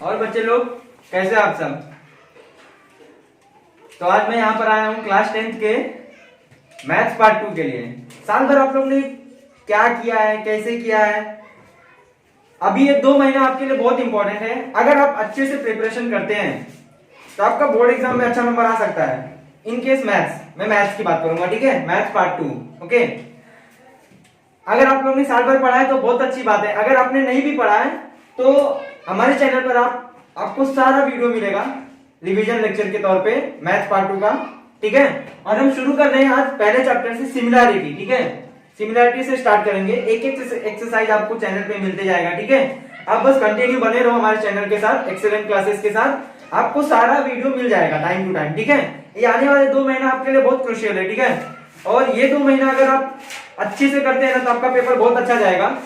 और बच्चे लोग कैसे आप सब। तो आज मैं यहाँ पर आया हूँ क्लास 10th के मैथ्स पार्ट 2 के लिए। साल भर आप लोग ने क्या किया है, कैसे किया है। अभी ये 2 महीना आपके लिए बहुत इंपॉर्टेंट है। अगर आप अच्छे से प्रिपरेशन करते हैं तो आपका बोर्ड एग्जाम में अच्छा नंबर आ सकता है। इन केस मैथ्स, मैं मैथ्स की बात करूंगा, ठीक है, मैथ्स पार्ट 2। ओके, अगर आप लोगों ने साल भर पढ़ा है तो बहुत अच्छी बात है। अगर आपने नहीं भी पढ़ा है तो हमारे चैनल पर आपको सारा वीडियो मिलेगा रिवीजन लेक्चर के तौर पे मैथ्स पार्ट 2 का, ठीक है। और हम शुरू कर रहे हैं आज पहले चैप्टर से, सिमिलैरिटी, ठीक है। सिमिलैरिटी से स्टार्ट करेंगे। एक एक एक्सरसाइज आपको चैनल पे मिलते जाएगा, ठीक है। आप बस कंटिन्यू बने रहो हमारे चैनल के साथ, एक्सेलेंट क्लासेस के साथ। आपको सारा वीडियो मिल जाएगा टाइम टू टाइम, ठीक है। ये आने वाले 2 महीना आपके लिए बहुत क्रूशियल है, ठीक है। और ये 2 महीना अगर आप अच्छे से करते हैं ना तो आपका पेपर बहुत अच्छा जाएगा।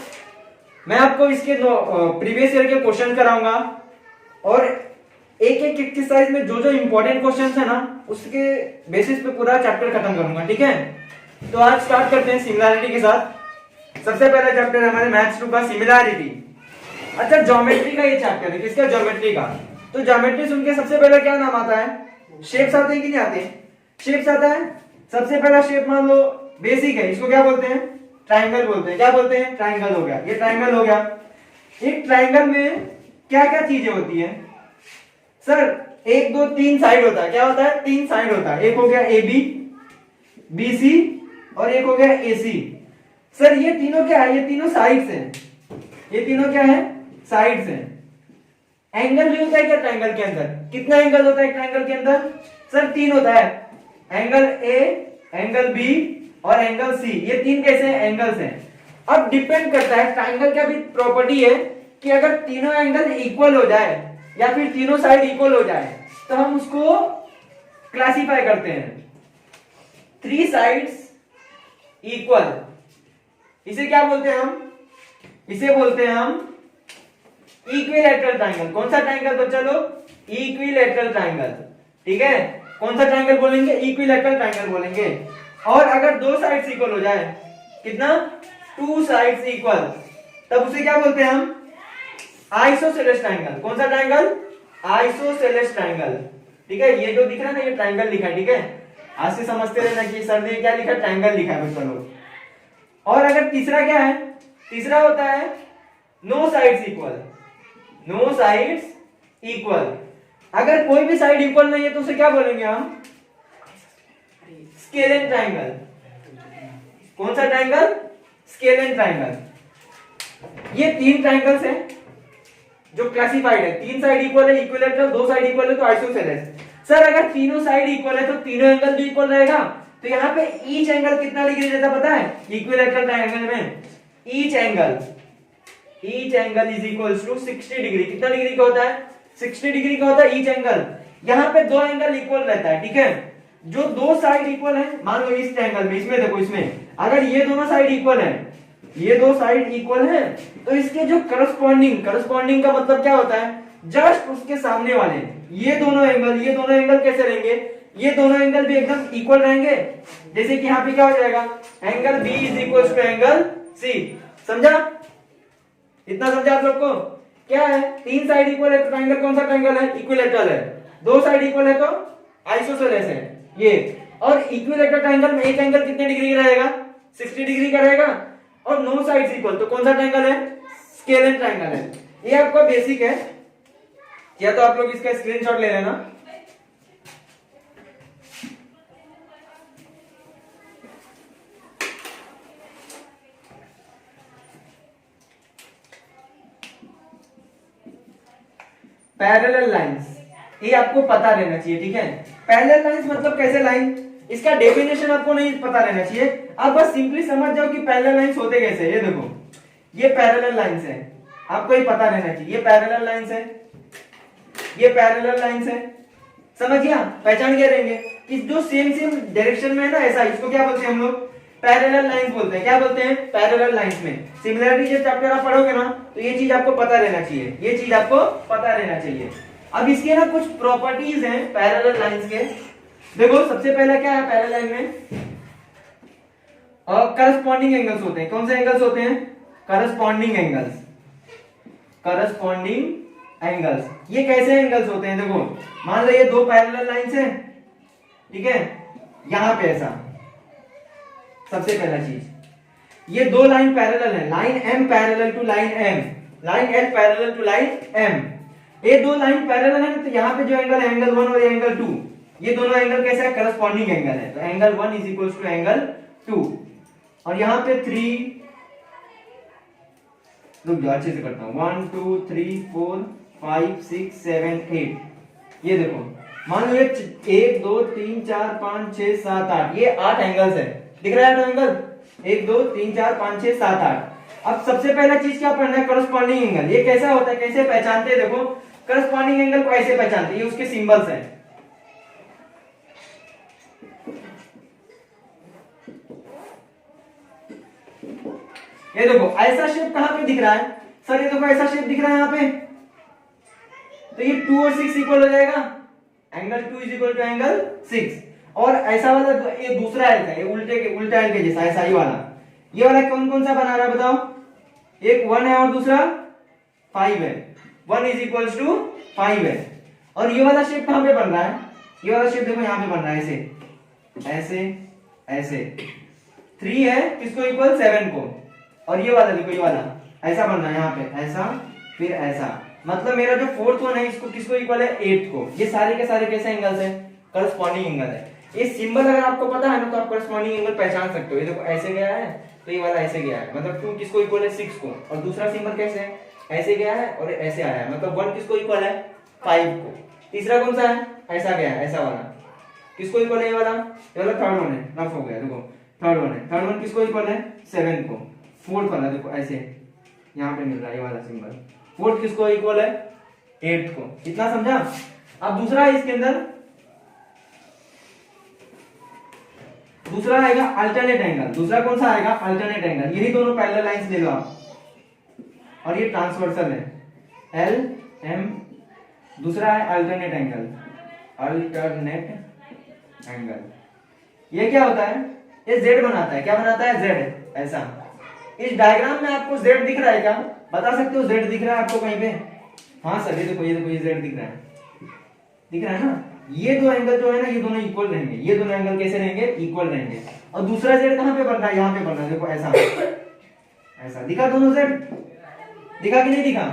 मैं आपको इसके प्रीवियस ईयर के क्वेश्चन कराऊंगा और एक एक एक्सरसाइज में जो जो इंपॉर्टेंट क्वेश्चंस है ना उसके बेसिस पे पूरा चैप्टर खत्म करूंगा, ठीक है। तो आज स्टार्ट करते हैं सिमिलैरिटी के साथ। सबसे पहला चैप्टर है हमारे मैथ्स 2 का सिमिलैरिटी। अच्छा, ज्योमेट्री का ये चैप्टर है। किसका? ज्योमेट्री का। तो ज्योमेट्री सुन के सबसे पहले क्या नाम आता है? शेप्स आते हैं कि नहीं आते? शेप्स आता है। सबसे पहला शेप मान लो बेसिक है, इसको क्या बोलते हैं? ट्राइंगल बोलते हैं। क्या बोलते हैं? ट्राइंगल हो गया, ये ट्राइंगल हो गया। एक ट्राइंगल में क्या क्या चीजें होती है सर? 1 2 3 साइड होता है। क्या होता है? 3 साइड होता है। एक हो गया ए बी, बी सी, और एक हो गया ए सी। सर ये तीनों क्या है? ये तीनों साइड्स हैं। ये तीनों क्या है? साइड्स हैं। एंगल भी होता है क्या ट्राइंगल के अंदर? कितना एंगल होता है ट्राइंगल के अंदर? सर 3 होता है। एंगल ए, एंगल बी और एंगल सी। ये 3 कैसे हैं? एंगल्स हैं। अब डिपेंड करता है, ट्राइंगल का भी प्रॉपर्टी है कि अगर तीनों एंगल इक्वल हो जाए या फिर तीनों साइड इक्वल हो जाए तो हम उसको क्लासिफाई करते हैं 3 साइड्स इक्वल। इसे क्या बोलते हैं हम? इसे बोलते हैं हम इक्विलैटरल ट्राइंगल। कौन सा ट्राइंगल बच्चा लोग? इक्विलैटरल ट्राइंगल, ठीक है। कौन सा ट्राइंगल बोलेंगे? इक्विलैटरल ट्राइंगल बोलेंगे। और अगर 2 साइड्स इक्वल हो जाए, कितना? 2 साइड्स इक्वल, तब उसे क्या बोलते हैं हम? Isosceles triangle. कौन सा ट्राइंगल? आइसोसेलेस ट्राइंगल, ठीक है। ये जो दिख रहा है ना, ये ट्राइंगल लिखा है, ठीक है। आज से समझते रहना कि सर ने क्या लिखा? ट्राइंगल लिखा है बच्चा लोग। और अगर तीसरा क्या है? तीसरा होता है no sides equal. No sides equal, अगर कोई भी साइड इक्वल नहीं है तो उसे क्या बोलेंगे हम? Scalene triangle. कौन सा ट्राइंगल? Scalene triangle. ये 3 ट्राइंगल्स हैं जो क्लासिफाइड है। 3 साइड इक्वल है, इक्विलैटरल, 2 साइड इक्वल है तो आइसोसेलेस। सर अगर तीनों साइड इक्वल है तो तीनों एंगल भी इक्वल रहेगा। तो यहाँ पे ईच एंगल कितना डिग्री देता पता है? इक्विलैटरल ट्राइंगल में each angle is equals to 60 degree. कितना डिग्री का होता है? 60 डिग्री का होता है ईच एंगल। यहाँ पे 2 एंगल इक्वल रहता है, ठीक है। जो 2 साइड इक्वल है, मान लो इस ट्रायंगल में, इसमें देखो, इसमें अगर ये दोनों साइड इक्वल है, ये 2 साइड इक्वल है, तो इसके जो करस्पॉन्डिंग का मतलब क्या होता है? जस्ट उसके सामने वाले ये दोनों एंगल कैसे रहेंगे? ये दोनों एंगल भी एकदम इक्वल रहेंगे। जैसे कि यहाँ पे क्या हो जाएगा? Angle B is equal to angle C. समझा? इतना समझा आप लोग को? क्या है? 3 साइड इक्वल है तो ट्रायंगल कौन सा ट्रायंगल है? इक्विलैटरल है। 2 साइड इक्वल है तो आइसोसेलेस है ये। और इक्विलैटरल ट्रायंगल में एक एंगल कितने डिग्री का रहेगा? 60 डिग्री का रहेगा। और 9 साइड्स इक्वल, तो कौन सा ट्रायंगल है? स्केलेन ट्रायंगल है। ये आपका बेसिक है, या तो आप लोग इसका स्क्रीनशॉट ले लेना। पैरेलल लाइंस, ये आपको पता रहना चाहिए, ठीक है। पैरेलल लाइंस मतलब कैसे लाइन? इसका डेफिनेशन आपको नहीं पता रहना चाहिए। आप बस सिंपली समझ जाओ कि पैरेलल लाइंस होते कैसे। ये देखो, ये पैरेलल लाइंस है, आपको ये पता रहना चाहिए। ये पैरेलल लाइंस है, ये पैरेलल लाइंस है। समझ गया? पहचान गए रहेंगे कि जो सेम डायरेक्शन में है ना, ऐसा, इसको क्या बोलते हैं हम लोग? पैरेलल लाइंस बोलते हैं। क्या बोलते हैं? पैरेलल लाइंस में सिमिलैरिटी जो चैप्टर आप पढ़ोगे ना, तो ये चीज आपको पता रहना चाहिए, ये चीज आपको पता रहना चाहिए। अब इसके ना कुछ प्रॉपर्टीज हैं पैरेलल लाइंस के। देखो, सबसे पहला क्या है पैरेलल लाइन में? करस्पॉन्डिंग एंगल्स होते हैं। कौन से एंगल्स होते हैं? Corresponding angles. Corresponding angles. ये कैसे एंगल्स होते हैं, देखो मान लो ये दो पैरेलल लाइंस हैं, ठीक है, यहां पे ऐसा, सबसे पहला चीज ये दो लाइन पैरेलल है, line M parallel to line M, line L parallel to line M, ये दो लाइन पैरेलल है, तो यहाँ पे जो एंगल है एंगल 1 और एंगल 2, ये दोनों एंगल कैसे है, करस्पॉन्डिंग एंगल है, तो angle 1 is equal to angle 2, और यहाँ पे 3, रुक जाओ अच्छे से करता हूँ, 1 2 3 4 5 6 7 8, ये देखो मान लो ये 1 2 3 4 5 6 7 8, ये 8 एंगल्स है, दिख रहा है एंगल 1 2 3 4 5 6 7 8। अब सबसे पहला चीज क्या पढ़ना है, करस्पॉन्डिंग एंगल। ये कैसा होता है, कैसे पहचानते हैं, देखो करस्पॉन्डिंग एंगल को ऐसे पहचानते हैं, ये उसके सिंबल्स हैं, ये देखो ऐसा शेप कहां पे दिख रहा है सर, ये देखो ऐसा शेप दिख रहा है यहाँ पे, तो ये 2 और 6 इक्वल हो जाएगा, angle 2 is equal to angle 6। और ऐसा वाला ये दूसरा है, ये उल्टा एल के जैसा, ऐसा ही वाला, ये वाला कौन कौन सा बना रहा है बताओ, एक 1 है और दूसरा 5 है, 1 इज इक्वल टू 5 है। और ये वाला शेप कहां पे बन रहा है, ये वाला शेप देखो यहाँ पे बन रहा है, ऐसे ऐसे ऐसे, 3 है किसको इक्वल 7 को, और ये वाला देखो, ये वाला ऐसा बन रहा है यहाँ पे, ऐसा फिर ऐसा, मतलब मेरा जो फोर्थ वन है इसको किसको इक्वल है 8 को। ये सारे के सारे कैसे एंगल्स हैं, करस्पॉन्डिंग एंगल है। ये सिंबल अगर आपको पता है ना तो आप करस्पॉन्डिंग एंगल पहचान सकते हो। ये देखो ऐसे गया है तो ये वाला ऐसे गया है, मतलब 2 किसको इक्वल है 6 को, और दूसरा सिंबल कैसे है, ऐसे गया है और ऐसे आया है, मतलब 1 किसको इक्वल है 5 को। तीसरा कौन सा है, ऐसा गया है, ऐसा वाला किसको इक्वल है, ये वाला थर्ड वन है, रफ हो गया, देखो थर्ड वन है, थर्ड वन किसको इक्वल है 7 को। फोर्थ वाला देखो ऐसे यहाँ पे मिल रहा है ये वाला सिंबल, फोर्थ किसको इक्वल है 8 को। इतना समझा। अब दूसरा है इसके अंदर, दूसरा आएगा अल्टरनेट एंगल। दूसरा कौन सा आएगा अल्टरनेट एंगल, यही दोनों पैरेलल लाइंस ले लो आप, और ये ट्रांसवर्सल है एल एम। दूसरा है अल्टरनेट एंगल, अल्टरनेट एंगल ये क्या होता है, ये जेड बनाता है, क्या बनाता है जेड। ऐसा इस डायग्राम में आपको जेड दिख रहा है क्या, बता सकते हो जेड दिख रहा है आपको कहीं पे। हाँ सर ये देखो ये जेड दिख रहा है, दिख रहा है ना। ये दो एंगल जो है ना ये दोनों इक्वल रहेंगे, ये दोनों एंगल कैसे रहेंगे इक्वल रहेंगे। और दूसरा जेड कहां पे बन रहा है, यहाँ पे बन रहा है, देखो ऐसा ऐसा दिखा, दोनों जेड दिखा कि नहीं दिखा,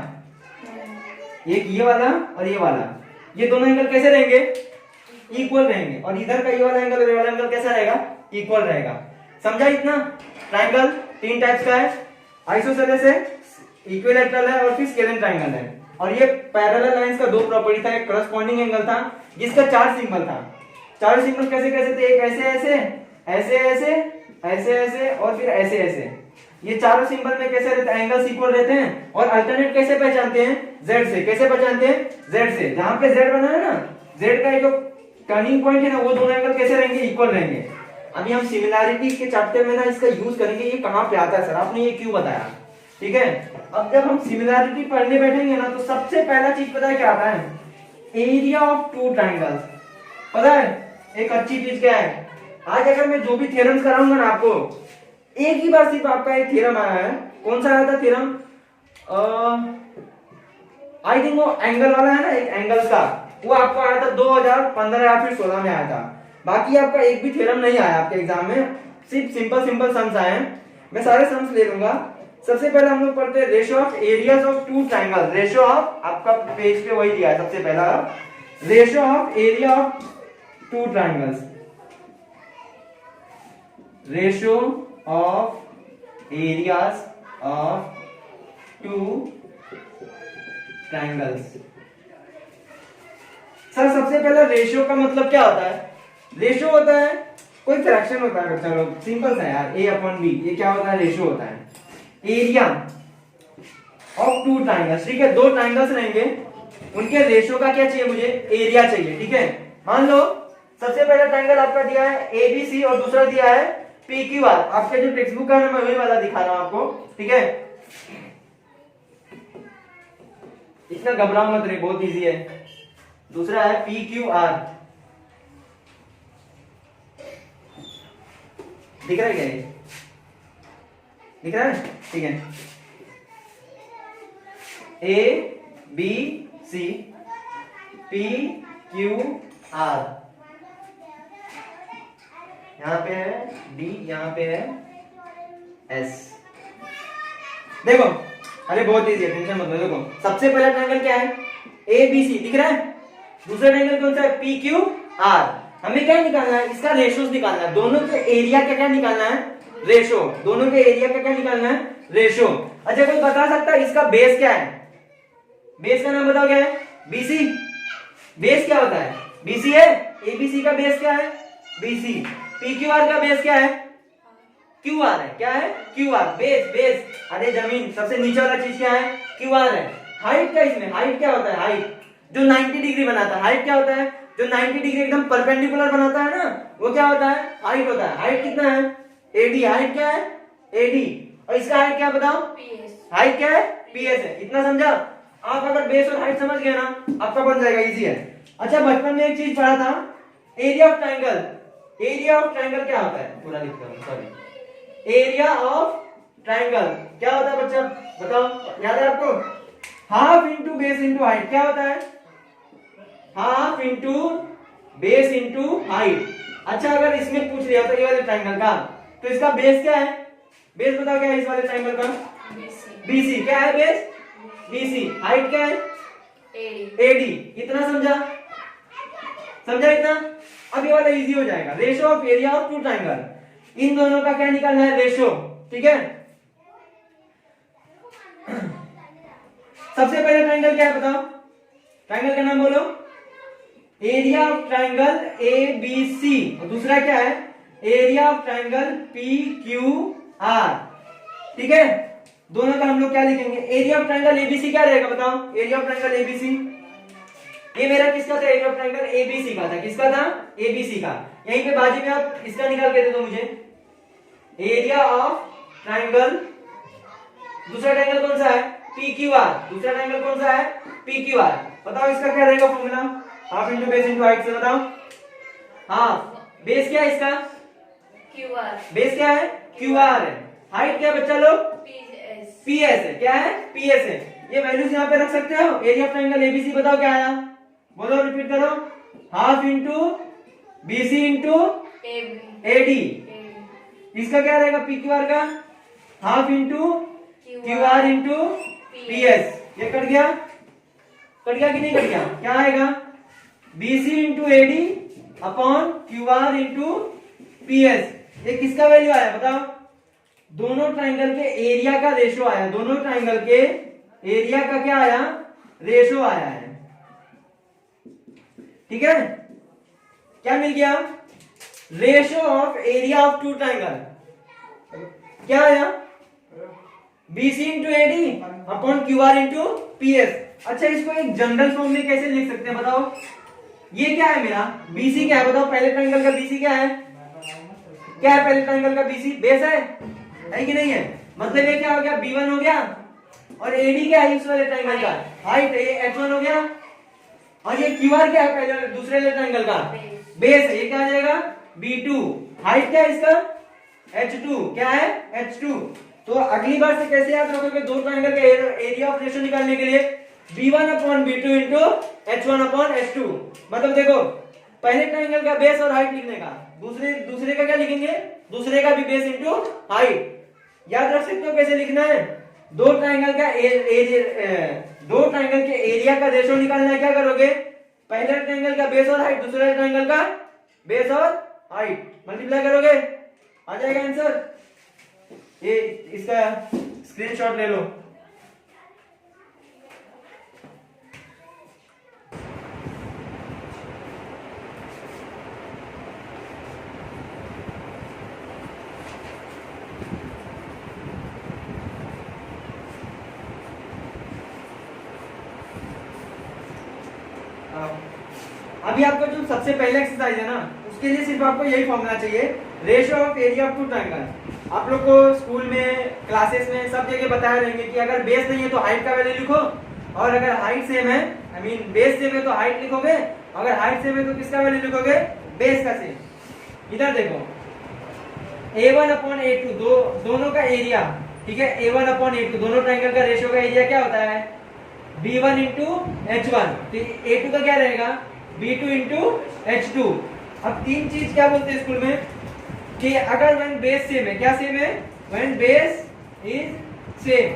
एक ये वाला और ये वाला, ये दोनों एंगल कैसे रहेंगे इक्वल रहेंगे। और इधर का ये वाला एंगल और ये वाला एंगल कैसा रहेगा इक्वल रहेगा। समझा इतना। ट्रायंगल 3 टाइप्स का है, आइसोसेलेस है, इक्विलैटरल है और फिर स्केलेन ट्रायंगल है। और ये पैरेलल लाइंस का 2 प्रॉपर्टी था, एक करस्पॉन्डिंग एंगल था जिसका 4 सिंबल था। 4 सिंबल कैसे कैसे थे, एक ऐसे ऐसे ऐसे ऐसे ऐसे ऐसे और फिर ऐसे ऐसे। ये चारों सिंबल में कैसे रहते हैं एंगल्स इक्वल रहते हैं। और अल्टरनेट कैसे पहचानते हैं जेड से, कैसे पहचानते हैं जेड से, जहां पे जेड बना है ना, जेड का जो टर्निंग पॉइंट है ना वो दोनों एंगल कैसे रहेंगे इक्वल रहेंगे। अभी हम सिमिलैरिटी के चैप्टर में ना इसका यूज करेंगे, ये कहां पे आता है सर आपने ये क्यों बताया, ठीक है। अब जब हम सिमिलैरिटी पढ़ने बैठेंगे ना तो सबसे पहला चीज पता है क्या आता है, एरिया ऑफ 2 ट्रायंगल्स। पता है एक अच्छी चीज क्या है, आज अगर मैं जो भी थ्योरम्स कराऊंगा ना आपको, एक ही बार सिर्फ आपका एक थ्योरम आया है। कौन सा आया था थ्योरम, आई थिंक वो एंगल वाला है ना, एक एंगल का, वो आपको आया था 2015 या फिर 16 में आया था। बाकी आपका एक भी थ्योरम नहीं आया आपके एग्जाम में, सिर्फ सिंपल सम्स आए हैं। मैं सारे सम्स ले लूंगा। सबसे पहले हम लोग पढ़ते हैं ratio of areas of 2 triangle. Ratio of, आपका पेज पे वही दिया है सबसे पहला, ratio of area of 2 triangles. Ratio of areas of 2 triangles. Sir सबसे पहला रेशियो का मतलब क्या होता है, रेशियो होता है कोई फ्रैक्शन होता है बच्चा लोग, सिंपल सा यार, a/b, ये क्या होता है रेशियो होता है एरिया ऑफ 2 ट्रायंगल्स। ठीक है, 2 ट्रायंगल्स रहेंगे, उनके रेशियो का क्या चाहिए मुझे, एरिया चाहिए। ठीक है, मान लो सबसे पहला ट्रायंगल आपका दिया है ABC और दूसरा दिया है PQR। आपके जो टेक्स्ट बुक है मैं वही वाला दिखा रहा हूं आपको, ठीक है। इतना घबराओ मत रे, बहुत इजी है। दूसरा है PQR, दिख रहा है क्या ये, दिख रहा है, ठीक है। A B C P Q R, यहाँ पे है डी, यहाँ पे है एस। देखो अरे बहुत इजी है, टेंशन मत लो। देखो सबसे पहला ट्रायंगल क्या है, ए बी सी दिख रहा है। दूसरा ट्रायंगल कौन सा है, पी क्यू आर। हमें क्या निकालना है, इसका रेशोस निकालना है। दोनों के एरिया का क्या निकालना है, रेशो। दोनों के एरिया का क्या निकालना है, रेशो। अच्छा कोई बता सकता है इसका बेस क्या है, बेस का नाम बताओ क्या है, बीसी। बेस क्या होता है, बीसी है। एबीसी का बेस क्या है, बीसी। पीक्यूआर का बेस क्या है, क्यूआर है। क्या है, क्यूआर। बेस बेस, अरे जमीन सबसे नीचे वाला चीज क्या है, क्यूआर है। हाइट का, इसमें हाइट क्या होता है, हाइट जो 90 डिग्री बनाता है। हाइट क्या होता है, जो 90 डिग्री एकदम परपेंडिकुलर बनाता है ना, वो क्या होता है, हाइट होता है। हाइट कितना है, एडी। हाइट क्या है, एडी। और इसका हाइट क्या बताओ, हाइट क्या है, पीएस है। इतना समझा। आप अगर बेस और हाइट समझ गए ना, आपका बन जाएगा, इजी है। अच्छा बचपन में एक चीज पढ़ा था, area of triangle. Area of triangle क्या होता है, पूरा लिखता हूं, सॉरी। एरिया ऑफ ट्रायंगल क्या होता है बच्चा, बताओ, याद है आपको। Half into base into height. क्या होता है, half into base into height. अच्छा अगर इसमें पूछ लिया तो ये वाले ट्रायंगल का, तो इसका बेस क्या है, बेस बताओ क्या है इस वाले ट्रायंगल का, बीसी। क्या है बेस, बीसी। हाइट क्या है, एडी। इतना समझा, समझा इतना। अब ये वाला इजी हो जाएगा। Ratio of area of two triangle, इन दोनों का क्या निकालना है, रेशो। ठीक है। सबसे पहले ट्रायंगल क्या है बताओ, ट्रायंगल का नाम बोलो। Area of triangle A B C. और दूसरा क्या है, area of triangle P Q R. ठीक है। दोनों का हम लोग क्या लिखेंगे, एरिया ऑफ ट्रायंगल एबीसी क्या रहेगा बताओ, एरिया ऑफ ट्रायंगल एबीसी। ये मेरा किसका था, एरिया ऑफ ट्रायंगल एबीसी का था। किसका था, एबीसी का। यहीं पे बाजू में आप इसका निकाल के दे दो मुझे, एरिया ऑफ ट्रायंगल। दूसरा ट्रायंगल कौन सा है, पीक्यूआर। दूसरा ट्रायंगल कौन सा है, पीक्यूआर। बताओ इसका क्या रहेगा formula, half into base into height से बताओ। हाफ, बेस क्या है इसका, क्यूआर। बेस क्या है, क्यूआर है। हाइट क्या बच्चा लोग, पीएस है। क्या है, पीएस है। ये वैल्यूज यहाँ पे रख सकते हो। एरिया ऑफ ट्रायंगल एबीसी बताओ क्या आया, बोलो, रिपीट करो। Half into BC into AD. इसका क्या रहेगा, पीक्यूआर का, half into QR into PS. ये कट गया, कट गया कि नहीं कट गया। क्या आएगा, BC into AD upon QR into PS. ये किसका वैल्यू आया बताओ, दोनों ट्रायंगल के एरिया का रेशो आया। दोनों ट्रायंगल के एरिया का क्या आया, रेशो आया है। ठीक है। क्या मिल गया, ratio of area of two triangle. क्या आया, BC into AD upon QR into PS. अच्छा इसको एक जनरल फॉर्म में कैसे लिख सकते हैं बताओ। ये क्या है मेरा, बीसी क्या है बताओ, पहले ट्रायंगल का बीसी क्या है, क्या है पहले ट्रायंगल का बीसी, बेस है कि नहीं है। मतलब ये क्या हो गया, B1 हो गया। और एडी क्या है इस वाले ट्रायंगल का, हाइट है। ये H1 हो गया। और ये क्यूआर क्या है पहले दूसरे वाले ट्रायंगल का, बेस है। ये क्या आ जाएगा, B2। हाइट क्या है इसका, H2। क्या है, H2। तो अगली बार से कैसे याद रखोगे, दो ट्रायंगल का एरिया ऑफ रेशो निकालने के लिए B1 upon B2 into H1 upon H2। मतलब देखो पहले ट्रायंगल का बेस और हाइट लिखने का, दूसरे का क्या लिखेंगे, दूसरे का भी बेस इंटू हाइट। याद रख सकते हो कैसे लिखना है। दो ट्रायंगल के एरिया का रेशो निकालना है। क्या करोगे, पहले ट्रायंगल का बेस और हाइट, दूसरे ट्रायंगल का बेस और हाइट मल्टीप्लाई करोगे, आ जाएगा आंसर। ये इसका स्क्रीनशॉट ले लो। अभी आपका जो सबसे पहले एक्सरसाइज है ना, उसके लिए सिर्फ आपको यही फॉर्मूला चाहिए, ratio of area of two triangle. आप लोग को स्कूल में, क्लासेस में सब जगह बताए रहेंगे कि अगर बेस नहीं है तो हाइट का वैल्यू लिखो, और अगर हाइट सेम है, आई मीन बेस सेम है तो हाइट लिखोगे, अगर हाइट सेम है तो किसका वैल्यू लिखोगे, बेस का सेम। इधर देखो A1 अपॉन A2 दोनों का एरिया, ठीक है, A1 अपॉन A2 दोनों ट्रायंगल का रेशियो का एरिया क्या होता है, B1 इंटू H1, तो A2 का क्या रहेगा B2 इंटू H2। अब तीन चीज क्या बोलते हैं स्कूल में कि अगर व्हेन बेस सेम है, क्या सेम है, व्हेन बेस इज सेम,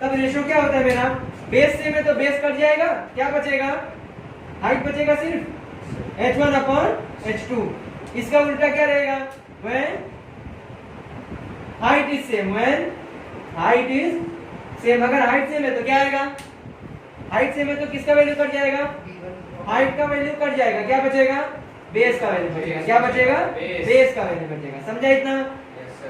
तब रेशियो क्या होता है मेरा, बेस सेम है तो बेस कट जाएगा, क्या बचेगा, हाइट बचेगा सिर्फ H1 अपॉन H2। इसका उल्टा क्या रहेगा, when height is same, when height is same, अगर हाइट सेम है तो क्या आएगा, हाइट सेम है तो किसका वैल्यू कट जाएगा, हाइट का वैल्यू कट जाएगा, क्या बचेगा, बेस का वैल्यू बचेगा, क्या बचेगा, बेस का वैल्यू बचेगा। समझा इतना?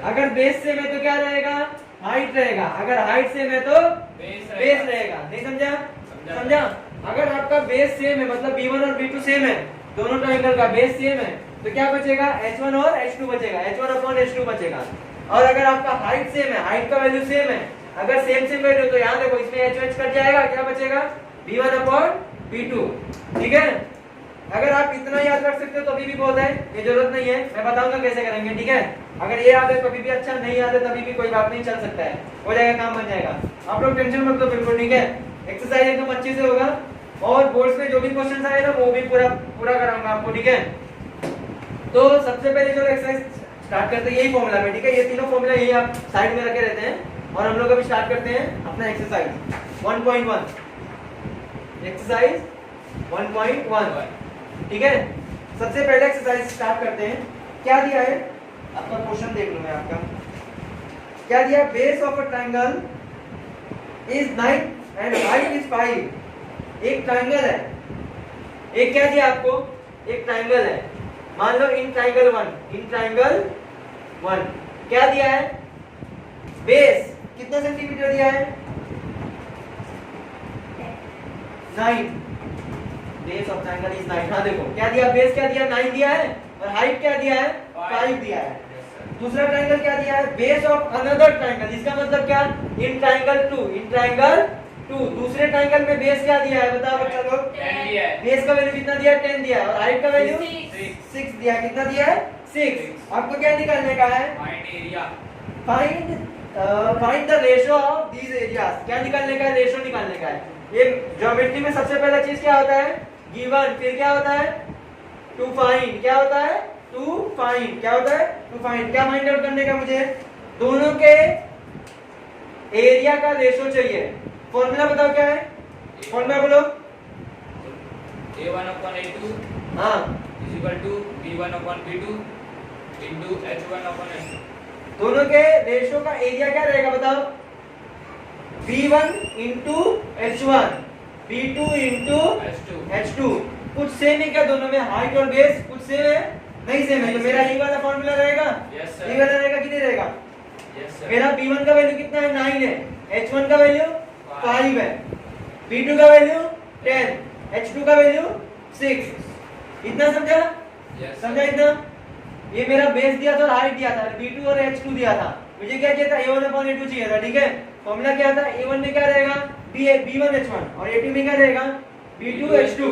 अगर बेस सेम है तो क्या रहेगा, हाइट रहेगा, अगर हाइट सेम है तो बेस रहेगा। नहीं समझा? समझा? अगर आपका बेस सेम है मतलब B1 और B2 सेम है, दोनों ट्रायंगल का बेस सेम है, तो क्या बचेगा, H1 और H2 बचेगा, H1 अपॉन H2 बचेगा। और अगर आपका हाइट सेम है, हाइट का वैल्यू सेम है, अगर सेम सेम वैल्यू, तो यहाँ देखो इसमें H कट जाएगा, क्या बचेगा, B1 अपॉन B2। ठीक है? अगर आप इतना याद रख सकते हो तो अभी भी बहुत है, ये जरूरत नहीं है, मैं बताऊंगा कैसे करेंगे। ठीक है? अगर ये याद है तो अभी भी अच्छा, नहीं याद है तभी भी कोई बात नहीं, चल सकता है, हो जाएगा, काम बन जाएगा। आप लोग टेंशन मत लो बिल्कुल। ठीक है? एक्सरसाइज एकदम अच्छे से होगा और बोर्ड्स में जो भी क्वेश्चन आए ना वो भी पूरा कराऊंगा आपको। ठीक है? तो सबसे पहले जो एक्सरसाइज स्टार्ट करते हैं यही फॉर्मूला में। ठीक है? ये तीनों फॉर्मूला यही आप साइड में रखे रहते हैं और हम लोग अभी स्टार्ट करते हैं अपना एक्सरसाइज 1.1। एक्सरसाइज 1.1। ठीक है? सबसे पहले एक्सरसाइज स्टार्ट करते हैं। क्या दिया है आपका, क्वेश्चन देख लूं मैं आपका, क्या दिया, base of a triangle is 9 and height is 5। एक ट्रायंगल है, एक क्या दिया आपको, एक ट्रायंगल है, मान लो इन ट्रायंगल 1 क्या दिया है, बेस कितना सेंटीमीटर दिया है, 9। Base of triangle is 9। हाँ देखो क्या दिया, बेस क्या दिया, 9 दिया है और हाइट क्या दिया है, 5 दिया है। दूसरा ट्रायंगल क्या दिया है, बेस ऑफ अनदर ट्रायंगल, इसका मतलब क्या, इन ट्रायंगल 2, दूसरे ट्रायंगल में बेस क्या दिया है, बताओ बच्चा लोग, 10 दिया है। बेस का वैल्यू कितना दिया है, 10 दिया है और हाइट का वैल्यू 6 दिया है। कितना दिया है, 6। आपको क्या निकालने का है, find area, find the ratio of these areas. क्या निकालने का है, रेशियो निकालने का है। ये ज्योमेट्री में सबसे पहला चीज क्या होता है, गिवन, फिर क्या होता है, टू फाइंड, क्या होता है, टू फाइंड, क्या होता है, टू फाइंड। क्या फाइंड आउट करने का मुझे, दोनों के एरिया का रेशियो चाहिए। फॉर्मूला बताओ क्या है, फॉर्मूला बोलो। A1 upon A2 हाँ, is equal to B1 upon B2 into H1 upon H2। दोनों के रेशियो का एरिया क्या रहेगा बताओ, B1 into H1, B2 into H2। कुछ सेम है क्या दोनों में, हाइट और बेस कुछ सेम है, नहीं सेम है, तो मेरा ये वाला फॉर्मूला रहेगा, ये वाला रहेगा कि नहीं रहेगा। मेरा B1 का वैल्यू कितना है, 9 है, H1 का वैल्यू 5 है, B2 का वैल्यू 10, H2 का वैल्यू 6। इतना समझा, समझा इतना। ये मेरा बेस दिया था और हाइट दिया था, B2 और H2 दिया था, मुझे क्या चाहिए था, A1 अपॉन A2 चाहिए था। ठीक है? फॉर्मूला क्या था, A1 में क्या रहेगा, B1 H1 और A2 में क्या रहेगा, B2 H2।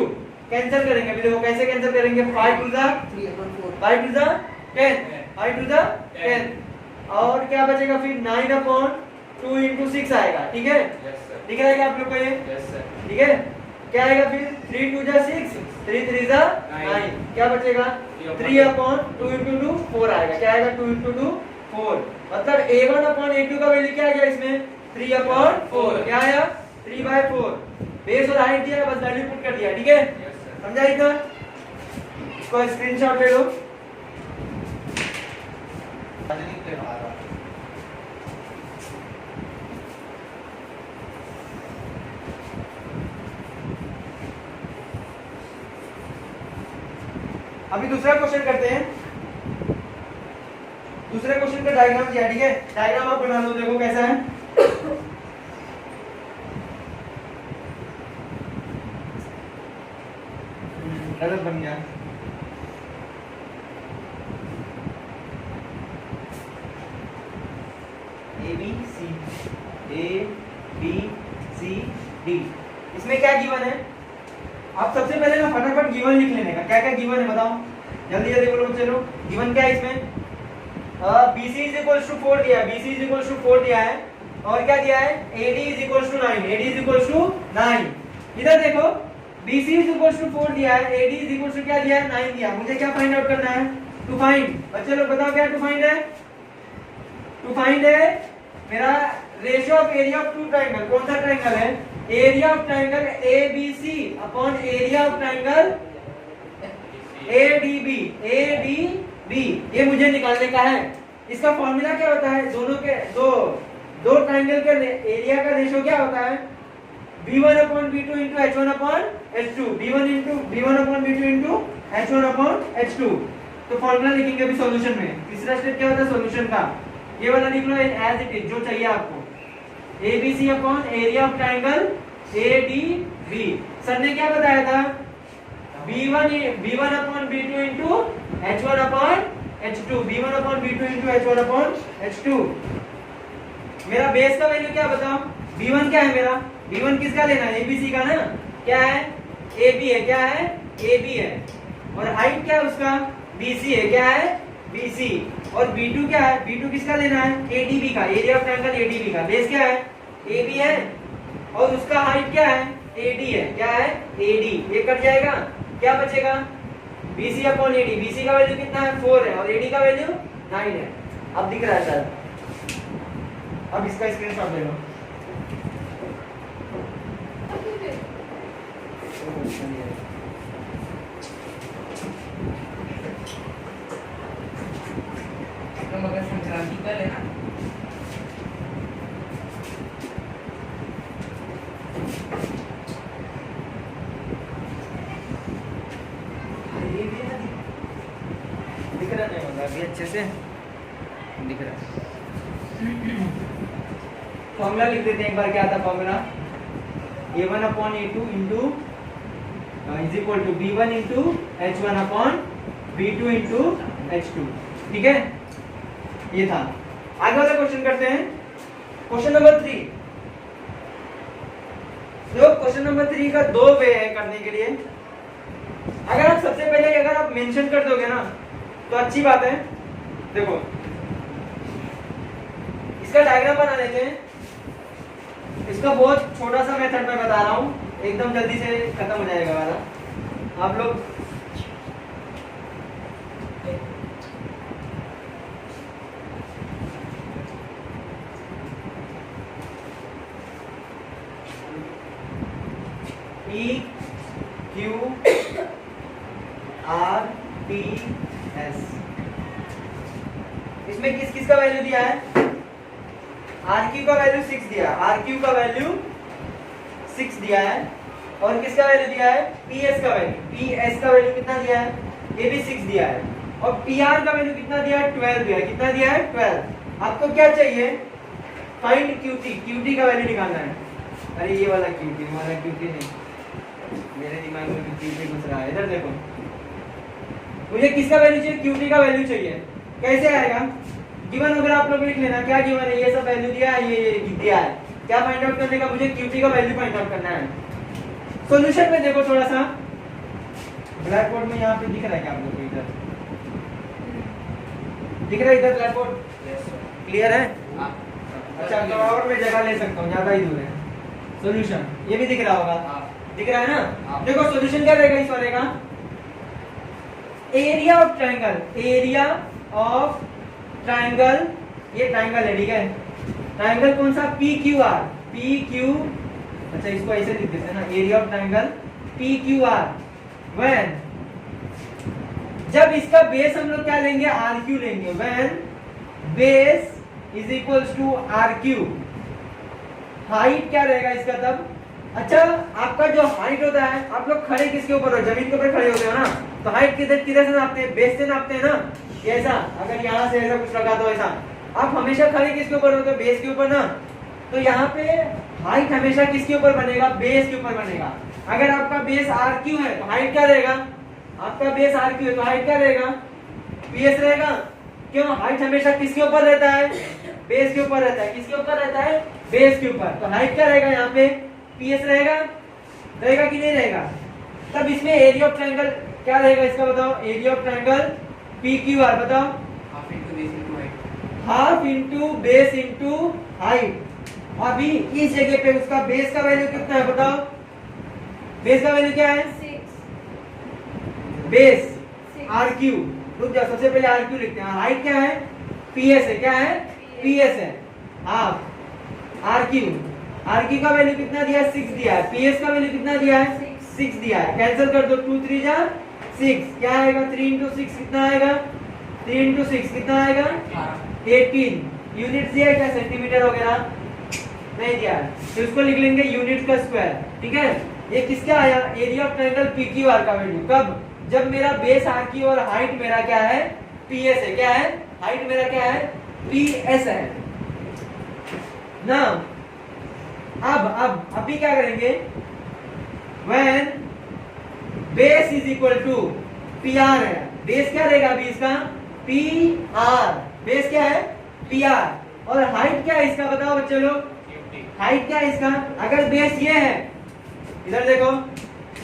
कैंसिल करेंगे, अभी देखो कैसे कैंसिल करेंगे, 5 टू द 10, 5 टू द 10 और क्या बचेगा फिर, 9 अपॉन 2 इंटू 6 आएगा। ठीक है? दिख रहा है क्या आप लोग को ये, ठीक है? क्या आएगा फिर, 3 टू द 6, 3 3 द 9, क्या बचेगा, 3 अपॉन 2 इंटू 2 4 आएगा। क्या आएगा, 2 इंटू 2 4। मतलब A1 अपॉन A2 का वैल्यू क्या आ गया इसमें, 3 अपॉन 4। क्या आया, 3/4। बेस और हाइट दिया, बस वैल्यू पुट कर दिया। ठीक है? समझा इतना। इसको स्क्रीनशॉट ले लो। अभी दूसरा क्वेश्चन करते हैं। दूसरे क्वेश्चन का डायग्राम दिया। ठीक है? डायग्राम आप बना लो, देखो कैसा है। गलत बन गया, A B C D। इसमें क्या गिवन है, आप सबसे पहले ना फटाफट गिवन लिख लेने का। क्या क्या गिवन है बताओ, जल्दी जल्दी बोलो चलो। गिवन क्या है इसमें, BC इज इक्वल्स टू 4 दिया है, BC इज इक्वल्स टू 4 दिया है और क्या दिया है, AD is equals to 9, AD is equals to 9। इधर देखो BC इज इक्वल टू 4 दिया है, AD इज इक्वल टू क्या दिया है 9 दिया है। मुझे क्या फाइंड आउट करना है? To find. बच्चे लोग बताओ क्या टू फाइंड है? टू फाइंड है मेरा ratio of area of two triangle. कौन सा ट्रायंगल है? Area of triangle ABC upon area of triangle ADB। ये मुझे निकालने का है। इसका फॉर्मूला क्या होता है? दोनों के दो ट्रायंगल के एरिया का रेशियो क्या होता है? B1 upon B2 into H1 upon H2। B1 upon B2 into H1 upon H2। तो फॉर्मूला लिखेंगे अभी सॉल्यूशन में। तीसरा स्टेप क्या होता है सॉल्यूशन का? ये वाला लिख लो एज इट इज जो चाहिए आपको। ABC upon area of triangle ADB। Sir ने क्या बताया था? B1 upon B2 into H1 upon H2। B1 upon B2 into H1 upon H2। मेरा बेस का वैल्यू क्या बताओ? B1 क्या है मेरा? B1 किसका लेना है? ABC का ना। क्या है? AB है। क्या है? AB है। और हाइट क्या है उसका? BC है। क्या है? BC। और B2 क्या है? B2 किसका लेना है? ADB का, एरिया ऑफ ट्रायंगल ADB का। बेस क्या है? AB है और उसका हाइट क्या है? AD है। क्या है? AD। ये कट जाएगा, क्या बचेगा? BC upon AD। BC का वैल्यू कितना है? 4 है और AD का वैल्यू 9 है। अब दिख रहा है सर? अब इसका स्क्रीनशॉट ले लो। तो मकर संक्रांति कल है ना? दिख रहा नहीं होगा अभी अच्छे से? दिख रहा है। फॉर्मूला लिख देते हैं एक बार। क्या था formula? A1 upon A2 into is equal to B1 into H1 upon B2 into H2। ठीक है, ये था। आगे वाला क्वेश्चन करते हैं। Question number 3। तो क्वेश्चन नंबर 3 का दो वे है करने के लिए। अगर आप सबसे पहले अगर आप मेंशन कर दोगे ना तो अच्छी बात है। देखो इसका डायग्राम बना लेते हैं। इसका बहुत छोटा सा मेथड मैं बता रहा हूँ, एकदम जल्दी से खत्म हो जाएगा वाला। आप लोग PQRTS इसमें किस किस का वैल्यू दिया है? RQ का वैल्यू 6 दिया है। RQ का वैल्यू 6 दिया है और किसका वैल्यू दिया है? PS का वैल्यू। PS का वैल्यू कितना दिया है? ये भी 6 दिया है। और PR का वैल्यू कितना दिया है? 12 दिया है। कितना दिया है? 12। आपको क्या चाहिए? Find QT। QT का वैल्यू निकालना है। अरे ये वाला QT, हमारा QT नहीं, मेरे दिमाग में QT घुस रहा है। इधर देखो, मुझे किसका वैल्यू चाहिए? QT का वैल्यू चाहिए। कैसे आएगा? गिवन वगैरह आप लोग लिख लेना। क्या गिवन है? ये सब वैल्यू दिया है, ये दिया है। क्या फाइंड आउट करने का? मुझे QT का वैल्यू फाइंड आउट करना है। सॉल्यूशन में देखो थोड़ा सा ब्लैक बोर्ड में यहाँ पे दिख रहा है क्या आप लोग को? इधर दिख रहा है? इधर ब्लैक बोर्ड क्लियर है? अच्छा, तो और मैं जगह ले सकता हूँ, ज्यादा ही दूर है। सॉल्यूशन ये भी दिख रहा होगा? दिख रहा है ना? देखो सॉल्यूशन क्या रहेगा इस वाले का? Area of triangle. Area of triangle, ये ट्रायंगल है, ठीक है? ट्रायंगल कौन सा? PQR। PQ, अच्छा इसको ऐसे लिख देते हैं ना, area of triangle PQR when, जब इसका बेस हम लोग क्या लेंगे? RQ लेंगे। When base is equals to RQ। Height क्या रहेगा इसका तब? अच्छा, आपका जो हाइट होता है, आप लोग खड़े किसके ऊपर हो? जमीन के ऊपर खड़े होते हो ना, तो हाइट किधर किधर से नापते हैं? बेस से नापते हैं ना। ऐसा अगर यहाँ से ऐसा कुछ लगा तो ऐसा, आप हमेशा खड़े किसके ऊपर होते हो? बेस के ऊपर ना। तो यहाँ पे हाइट हमेशा किसके ऊपर बनेगा? बेस के ऊपर बनेगा। अगर आपका बेस RQ है तो हाइट क्या रहेगा? आपका बेस RQ है तो हाइट क्या रहेगा? PS रहेगा। क्यों? हाइट हमेशा किसके ऊपर रहता है? बेस के ऊपर रहता है। किसके ऊपर रहता है? बेस के ऊपर। तो हाइट क्या रहेगा? यहाँ पे PS रहेगा। रहेगा कि नहीं रहेगा? तब इसमें एरिया ऑफ ट्रायंगल क्या रहेगा इसका बताओ? एरिया ऑफ ट्रायंगल PQR बताओ। Half into base into height. अभी इस जगह पे उसका बेस का वैल्यू कितना है बताओ? बेस का वैल्यू क्या है? 6 बेस आर क्यू, रुक जाओ, सबसे पहले आर क्यू लिखते हैं। हाइट क्या है? पीएस है। क्या है? पीएस है। Half R Q, R Q का वैल्यू कितना दिया है? 6 दिया है। पीएस का वैल्यू कितना दिया है? 6 दिया है। कैंसिल कर दो, 2 3 जा 6, क्या आएगा? 3 into 6 कितना आएगा? 3 into 6 कितना आएगा? 18। यूनिट दिया है क्या? सेंटीमीटर वगैरह नहीं दिया है, तो इसको लिख लेंगे यूनिट का स्क्वायर। ठीक है, ये किसका आया? एरिया ऑफ ट्रायंगल पीक्यूआर का वैल्यू। कब? जब मेरा बेस आर क्यू और हाइट मेरा क्या है? पीएस है। क्या है? हाइट मेरा क्या है? पीएस है ना। अब अभी क्या करेंगे? when base is equal to P R है। बेस क्या रहेगा अभी इसका? P R. बेस क्या है? P R. और हाइट क्या है इसका? बताओ बच्चे लोग, हाइट क्या है इसका? अगर बेस ये है, इधर देखो,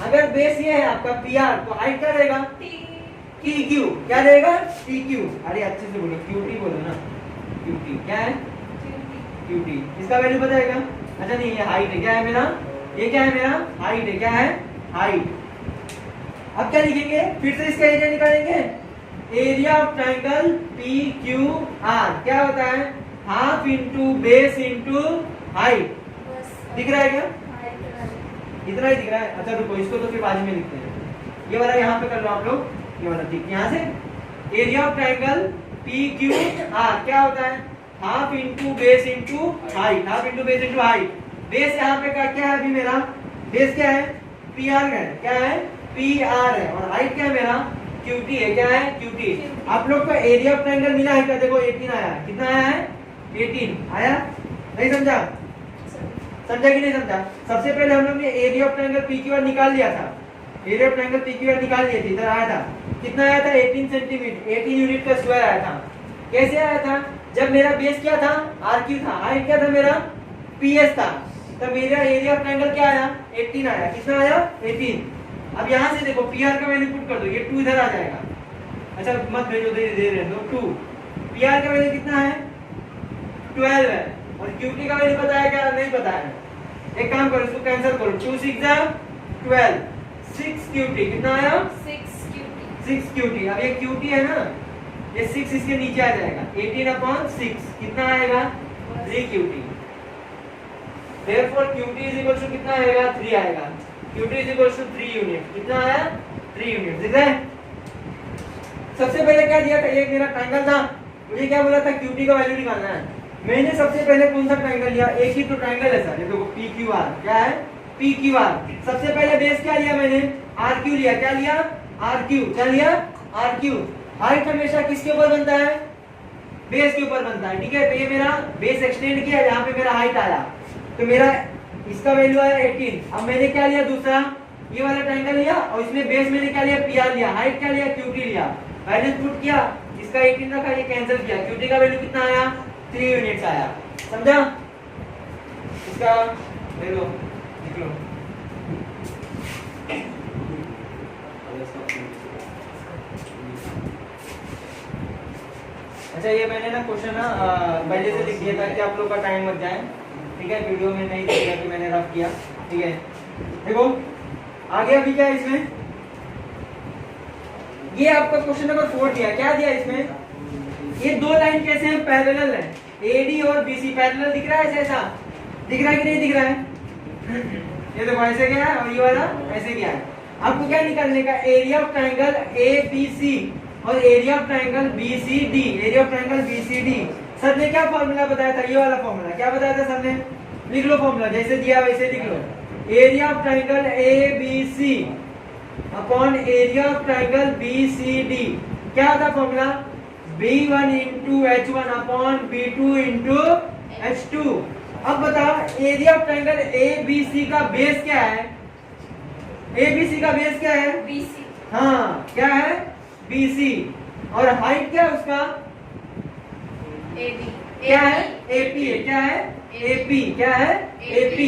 अगर बेस ये है आपका पी आर, तो हाइट क्या रहेगा? T Q. क्या रहेगा? T Q. अरे अच्छे से बोलो, क्यू टी बोलो ना। क्यू टी क्या है? Q T. इसका वैल्यू बताएगा? अच्छा नहीं, ये हाइट है। क्या है मेरा? ये क्या है मेरा? हाइट है। क्या है? हाइट। अब क्या लिखेंगे? फिर से इसका एरिया निकालेंगे। Area of triangle P Q are क्या होता है? Half into base into height. दिख रहा है क्या? इतना ही दिख रहा है? अच्छा रुको, इसको तो फिर बाद में लिखते हैं। ये वाला यहाँ पे कर लो आप लोग, ये वाला ठीक। यहाँ से area of triangle P Q are क्या होता है? Half into base into height. Half into base into height. Base यहाँ पे का क्या है अभी मेरा? बेस क्या है? पी आर है। क्या है? पी आर है। और हाइट क्या है मेरा? क्यूटी है। क्या है? क्यूटी। आप लोग को एरिया ऑफ ट्रायंगल मिला है क्या? देखो 18 आया है। कितना आया है? 18 आया। नहीं समझा? समझा कि नहीं समझा? सबसे पहले हम लोग ने एरिया ऑफ ट्रायंगल पीक्यूआर निकाल लिया था। एरिया ऑफ ट्रायंगल पीक्यूआर निकाल लिए थे। इधर आया था, कितना आया था? 18 सेंटीमीटर, 18 यूनिट का स्क्वायर आया था। कैसे आया था? जब मेरा बेस क्या था? आर क्यू था। हाइट क्या था मेरा? पीएस था। तब मेरा एरिया ऑफ ट्रायंगल क्या आया? 18 आया। कितना आया? 18। अब यहाँ से देखो, पी आर का वैल्यू पुट कर दो, ये 2 इधर आ जाएगा। अच्छा मत भेजो, दे रहे दो 2। पी आर का वैल्यू कितना है? 12 है। और क्यूटी का वैल्यू पता है क्या? नहीं पता है। एक काम करो, इसको कैंसिल करो, 2 6 जा 12, 6 क्यूटी। कितना आया? 6 क्यूटी। अब ये क्यूटी है ना, ये 6 इसके नीचे आ जाएगा। 18/6 कितना आएगा? 3 cutie. Therefore QT is equal to कितना आएगा? 3 आएगा। QT is equal to 3 unit. कितना आया? 3 यूनिट। दिख रहा है? सबसे पहले क्या दिया था? एक मेरा ट्रायंगल था, मुझे क्या बोला था? QT का वैल्यू निकालना है। मैंने सबसे पहले कौन सा ट्रायंगल लिया? एक ही तो ट्रायंगल है सर, ये देखो PQR। क्या है? PQR। सबसे पहले बेस क्या लिया मैंने? RQ लिया। क्या लिया? RQ। क्या लिया? RQ। हाइट हमेशा किसके ऊपर बनता है? बेस के ऊपर बनता है। ठीक है, तो ये मेरा बेस एक्सटेंड किया, यहाँ पे मेरा हाइट आया, तो मेरा इसका वैल्यू आया 18। अब मैंने क्या लिया? दूसरा ये वाला ट्रायंगल लिया, और इसमें बेस मैंने क्या लिया? पीआर लिया। हाइट क्या लिया? क्यूटी लिया। वैल्यू पुट किया, इसका 18 रखा, ये कैंसिल किया। क्यूटी का वैल्यू कितना आया? 3 यूनिट्स आया। समझा? इसका ले लो, लिख लो। अच्छा ये मैंने ना क्वेश्चन ना पहले से लिख दिया था कि आप लोग का टाइम मत जाए। ठीक है, वीडियो में नहीं दिखेगा कि मैंने रफ किया। ठीक है, देखो आगे अभी क्या है इसमें? ये आपका क्वेश्चन नंबर 4 दिया। क्या दिया इसमें? ये दो लाइन कैसे हैं? पैरेलल है। एडी और बीसी पैरेलल दिख रहा है? ऐसा दिख रहा है कि नहीं दिख रहा है? ये देखो ऐसे क्या है, और ये वाला ऐसे क्या है। आपको क्या निकालने का? एरिया ऑफ ट्रायंगल एबीसी और area of triangle BCD. Area of triangle BCD sir ने क्या फॉर्मूला बताया था? ये वाला फॉर्मूला क्या बताया था सर ने? लिख लो फॉर्मूला, जैसे दिया वैसे लिख लो। Area of triangle ABC upon area of triangle BCD. क्या होता formula? B1 into H1 upon B2 into H2। अब बताओ एरिया ऑफ ट्रायंगल एबीसी का बेस क्या है? एबीसी का बेस क्या है? BC। हाँ क्या है? BC। और हाइट क्या है उसका? AB। क्या है? AP है। क्या है? AP। क्या है? AP।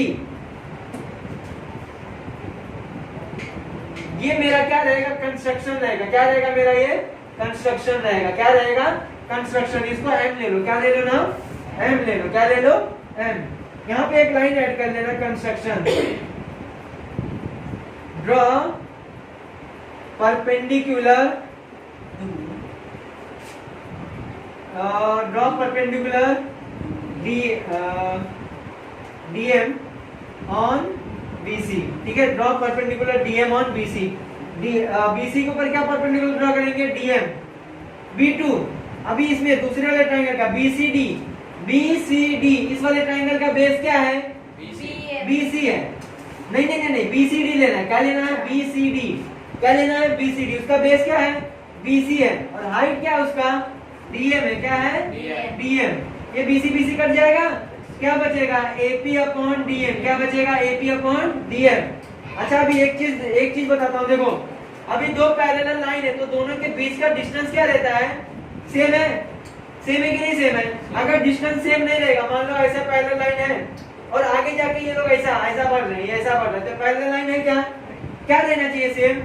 ये मेरा क्या रहेगा? कंस्ट्रक्शन रहेगा। क्या रहेगा मेरा? ये कंस्ट्रक्शन रहेगा। क्या रहेगा? कंस्ट्रक्शन। इसको M ले लो। क्या ले लो ना? M ले लो। क्या ले लो? M। यहाँ पे एक लाइन ऐड कर लेना, construction. Draw perpendicular DM on BC. ठीक है, draw perpendicular DM on BC. BC के ऊपर क्या परपेंडिकुलर ड्रॉ करेंगे? डीएम। B2 अभी इसमें दूसरे वाले ट्रायंगल का बीसीडी इस वाले ट्रायंगल का बेस क्या है? बीसी है। नहीं बीसीडी लेना है। क्या लेना है? बीसीडी। क्या लेना है? बीसीडी। उसका बेस क्या है? बीसी है। और हाइट क्या है उसका? डीएम है। क्या है? डीएम। ये बीसी कट जाएगा, क्या बचेगा? AP upon DM. क्या बचेगा? AP upon DM. अच्छा अभी एक चीज बताता हूँ। देखो अभी दो पैरेलल लाइन है तो दोनों के बीच का डिस्टेंस क्या रहता है? सेम है। सेम है कि नहीं सेम है? अगर डिस्टेंस सेम नहीं रहेगा, मान लो ऐसा पैरेलल लाइन है और आगे जाके ये लोग ऐसा बढ़ रहे हैं, ऐसा बढ़ रहे हैं, तो पैरेलल लाइन है क्या रहना चाहिए? सेम।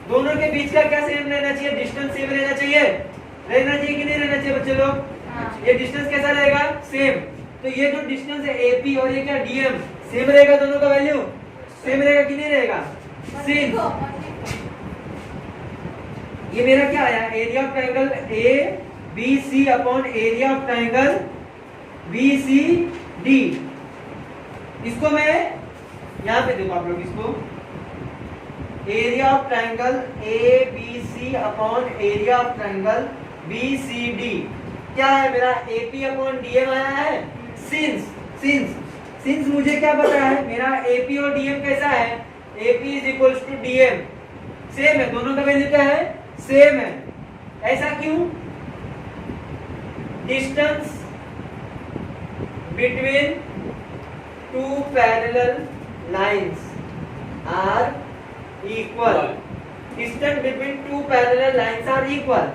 दोनों के बीच का क्या सेम रहना चाहिए? डिस्टेंस सेम रहना चाहिए कि नहीं रहना चाहिए बच्चे लोग? ये डिस्टेंस कैसा रहेगा? सेम। तो ये जो डिस्टेंस है एपी और ये क्या डीएम सेम रहेगा, दोनों का वैल्यू सेम रहेगा कि नहीं रहेगा? सेम। ये मेरा क्या आया? Area of triangle A B C upon area of triangle B C D. इसको मैं यहां पे देखो आप लोग, इसको area of triangle A B C upon area of triangle B C D क्या है मेरा? एपी अपॉन डीएम आया है। सिंस मुझे क्या पता है? मेरा एपी और डीएम कैसा है? AP is equals to DM. Same है, दोनों का वैल्यू क्या है? सेम है। ऐसा क्यों? Distance between two parallel lines are equal. Distance between two parallel lines are equal.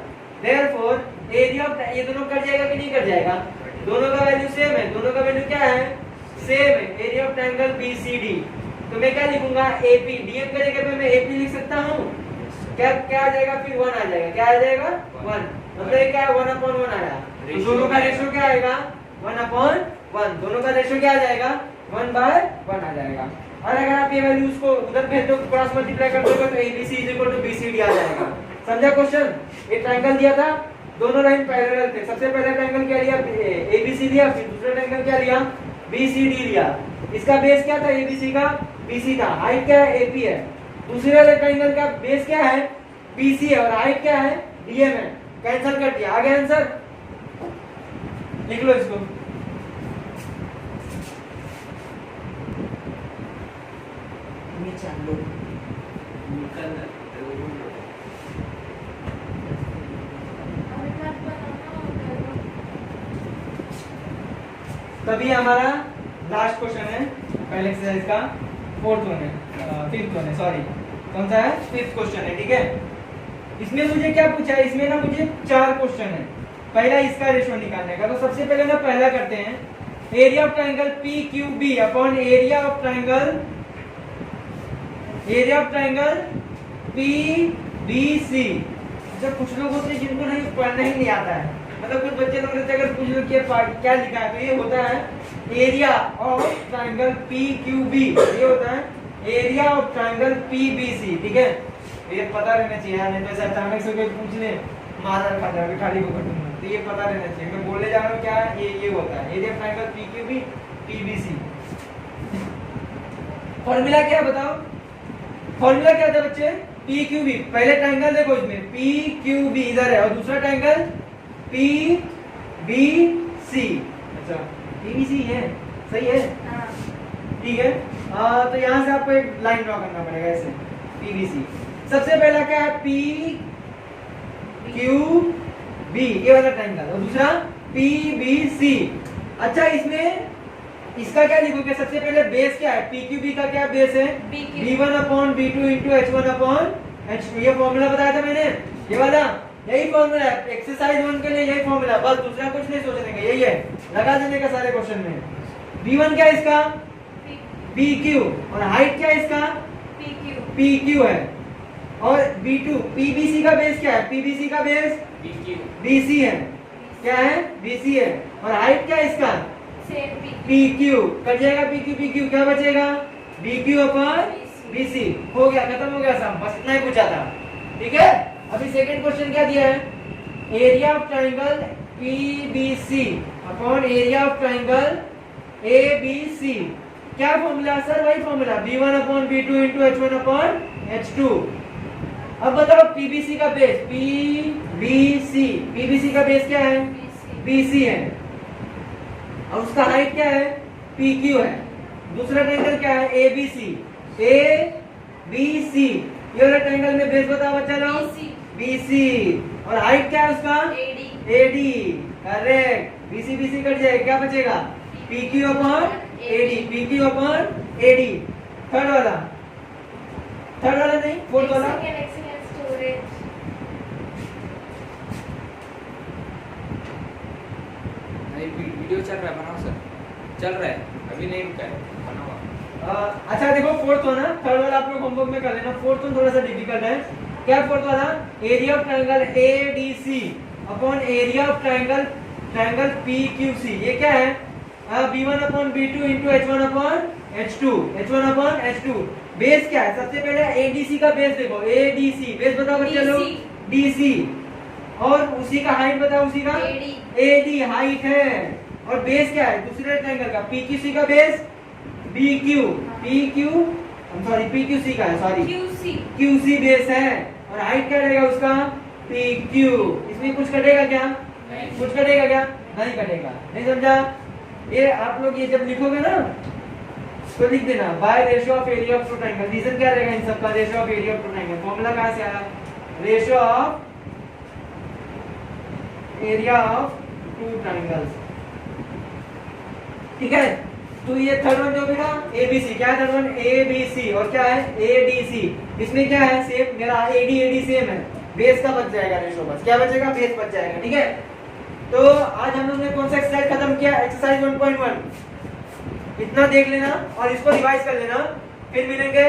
Therefore area of, ये दोनों कट जाएगा कि नहीं कट जाएगा? दोनों का वैल्यू सेम है। दोनों का वैल्यू क्या है? सेम है। Area of triangle BCD. तो मैं क्या लिखूंगा? एपी। डीएम के जगह पे मैं एपी लिख सकता हूँ। क्या आ जाएगा? फिर 1 आ जाएगा। क्या आ जाएगा? 1। मतलब ये क्या है? 1/1 आया। तो दोनों का रेशियो क्या आएगा? 1/1। दोनों का रेशियो क्या आ जाएगा? 1/1 आ जाएगा। और अगर आप ये वैल्यू उसको उधर भेज दो, क्रॉस मल्टीप्लाई कर दोगे तो ABC is equal to BCD आ जाएगा। समझा क्वेश्चन? ये ट्रायंगल दिया था, दोनों लाइन पैरेलल थे। सबसे पहले ट्रायंगल क्या लिया? एबीसी लिया। फिर दूसरा ट्रायंगल क्या लिया? बीसीडी लिया। इसका बेस क्या था? एबीसी का बीसी था। हाइट क्या है? एपी है। दूसरे वाले ट्रायंगल का बेस क्या है? बीसी है और हाइट क्या है? डीएम है। कैंसिल कर दिया। आ गया आंसर? लिख लो इसको। तभी हमारा लास्ट क्वेश्चन है पहले एक्सरसाइज का, फिफ्थ वन है, सॉरी कौन सा है? फिफ्थ क्वेश्चन है। ठीक है, इसमें मुझे क्या पूछा है? इसमें ना मुझे 4 क्वेश्चन है। पहला इसका रेशियो निकालने का, तो सबसे पहले ना पहला करते हैं। Area of triangle P Q B upon area of triangle P B C. जब कुछ लोग होते हैं जिनको नहीं पढ़ना ही नहीं आता है, मतलब कुछ बच्चे लोग रहते हैं, अगर कुछ लोग क्या लिखा है तो ये होता है area of triangle P Q B. ये होता है area of triangle P B C. ठीक है, ये पता रहना चाहिए, नहीं तो ऐसा अचानक से कोई पूछ ले मारा खा जाएगा खाली को कटूंगा, तो ये पता रहना चाहिए। मैं बोलने जा रहा हूँ क्या है, ये होता है area of triangle P Q B P B C. Formula क्या बताओ? फॉर्मूला क्या था बच्चे? P Q B. पहले ट्रायंगल देखो, इसमें पी क्यू बी इधर है और दूसरा ट्रायंगल पी बी सी। अच्छा पी बी सी है, सही है? ठीक है, तो यहाँ से आपको एक लाइन ड्रॉ करना पड़ेगा ऐसे, पी बी सी। सबसे पहला क्या है? पी क्यू बी, ये वाला ट्रायंगल, और दूसरा पी बी सी। अच्छा इसमें इसका क्या लिखोगे? सबसे पहले बेस क्या है? पी क्यू बी का क्या बेस है? b1 upon b2 into h1 upon h2। ये फॉर्मूला बताया था मैंने, ये वाला यही फॉर्मूला है एक्सरसाइज 1 के लिए, यही फॉर्मूला, बस दूसरा कुछ नहीं सोचने का, यही है, लगा देने का सारे क्वेश्चन में। b1 क्या है इसका? pq, और हाइट क्या है इसका? pq है, और b2 pbc का बेस क्या है? pbc का बेस bc है। क्या है? bc है, और हाइट क्या है इसका? pq। कट जाएगा pq, क्या बचेगा? bq अपॉन BC हो गया, खत्म हो गया सब, बस इतना ही पूछा था। ठीक है, अभी सेकंड क्वेश्चन क्या दिया है, area of triangle PBC upon area of triangle ABC। क्या फॉर्मूला सर? वही formula B1 upon B2 into H1 upon H2। अब बताओ PBC का बेस, PBC का बेस क्या है? BC है, और उसका हाइट क्या है? PQ है। दूसरा ट्रायंगल क्या है? ABC। ये वाला ट्रायंगल में बेस बताओ बच्चा लोग, BC, और हाइट क्या है उसका? AD। करेक्ट, BC कट जाएगा, क्या बचेगा? PQ upon AD। थर्ड वाला नहीं, फोर्थ वाला। वीडियो चल रहा है, बनाओ सर, चल रहा है, अभी नहीं रुका है, बनाओ। अच्छा देखो फोर्थ वाला, थर्ड वाला आप लोग होमवर्क में कर लेना, फोर्थ वन थोड़ा सा डिफिकल्ट है। क्या फोर्थ वाला? Area of triangle ADC upon area of triangle PQC। ये क्या है? B1 upon B2 into H1 upon H2। Base क्या है? सबसे पहले ADC का बेस देखो, ADC बेस बताओ बच्चे लोग, DC, और उसी का हाइट बताओ, उसी का AD हाइट है, और बेस क्या है दूसरे ट्रायंगल का? PQC का बेस PQC का है, सॉरी QC बेस है, और हाइट क्या रहेगा उसका? PQ। इसमें कुछ कटेगा क्या? कुछ कटेगा क्या? नहीं कटेगा। नहीं समझा? ये आप लोग ये जब लिखोगे ना तो लिख देना by ratio of area of two triangle. Reason क्या रहेगा इन सब का? Ratio of area of two triangle. Formula कहां से आया? Ratio of area of two triangles. ठीक है, तो ये थर्ड वन जो भी था ABC, क्या है थर्ड वन? ABC, और क्या है? ADC। इसमें क्या है? सेम मेरा AD सेम है, बेस का बच जाएगा रेशियो, बस क्या बचेगा? बेस बच जाएगा। ठीक है, तो आज हम लोग ने कौन सा एक्सरसाइज खत्म किया? एक्सरसाइज 1.1। इतना देख लेना और इसको रिवाइज कर लेना, फिर मिलेंगे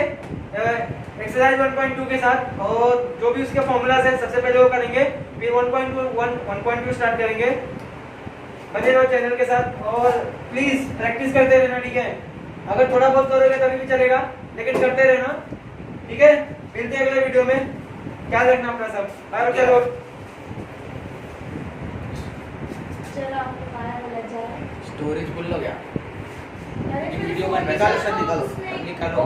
एक्सरसाइज 1.2 के साथ, और जो भी उसके फॉर्मूलाज है सबसे पहले वो करेंगे, फिर 1.2 स्टार्ट करेंगे। बने रहो चैनल के साथ और प्लीज प्रैक्टिस करते रहना। ठीक है, अगर थोड़ा बहुत करोगे तभी भी चलेगा, लेकिन करते रहना। ठीक है, मिलते हैं अगले वीडियो में, ख्याल रखना अपना सब। बाय बच्चे लोग। स्टोरेज फुल हो गया, अरे फिर वीडियो फोन बन में रहा है, चलाओ, निकालो उसमें- निकालो।